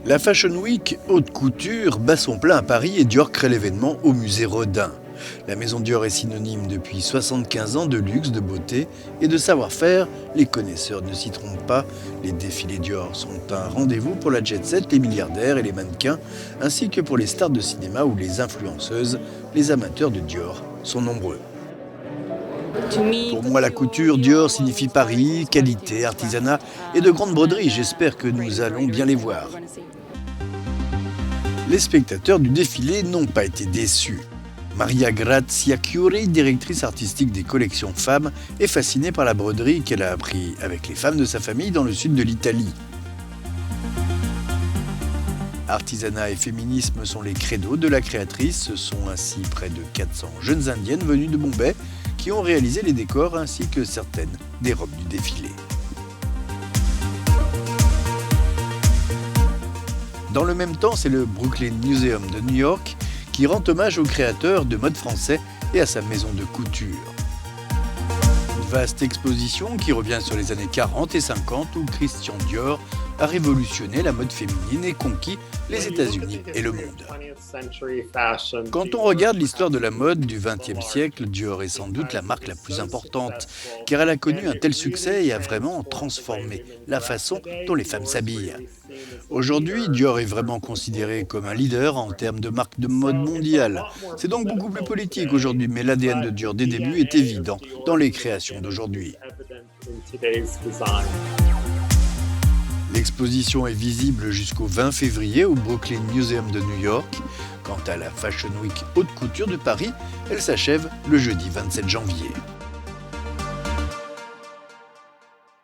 La Fashion Week haute couture bat son plein à Paris et Dior crée l'événement au musée Rodin. La maison Dior est synonyme depuis 75 ans de luxe, de beauté et de savoir-faire. Les connaisseurs ne s'y trompent pas. Les défilés Dior sont un rendez-vous pour la jet-set, les milliardaires et les mannequins, ainsi que pour les stars de cinéma ou les influenceuses. Les amateurs de Dior sont nombreux. Pour moi, la couture Dior signifie Paris, qualité, artisanat et de grandes broderies. J'espère que nous allons bien les voir. Les spectateurs du défilé n'ont pas été déçus. Maria Grazia Chiuri, directrice artistique des collections femmes, est fascinée par la broderie qu'elle a appris avec les femmes de sa famille dans le sud de l'Italie. Artisanat et féminisme sont les credos de la créatrice. Ce sont ainsi près de 400 jeunes indiennes venues de Bombay qui ont réalisé les décors ainsi que certaines des robes du défilé. Dans le même temps, c'est le Brooklyn Museum de New York qui rend hommage au créateur de mode français et à sa maison de couture. Une vaste exposition qui revient sur les années 40 et 50 où Christian Dior a révolutionné la mode féminine et conquis les États-Unis et le monde. Quand on regarde l'histoire de la mode du XXe siècle, Dior est sans doute la marque la plus importante, car elle a connu un tel succès et a vraiment transformé la façon dont les femmes s'habillent. Aujourd'hui, Dior est vraiment considéré comme un leader en termes de marque de mode mondiale. C'est donc beaucoup plus politique aujourd'hui, mais l'ADN de Dior des débuts est évident dans les créations d'aujourd'hui. L'exposition est visible jusqu'au 20 février au Brooklyn Museum de New York. Quant à la Fashion Week haute couture de Paris, elle s'achève le jeudi 27 janvier.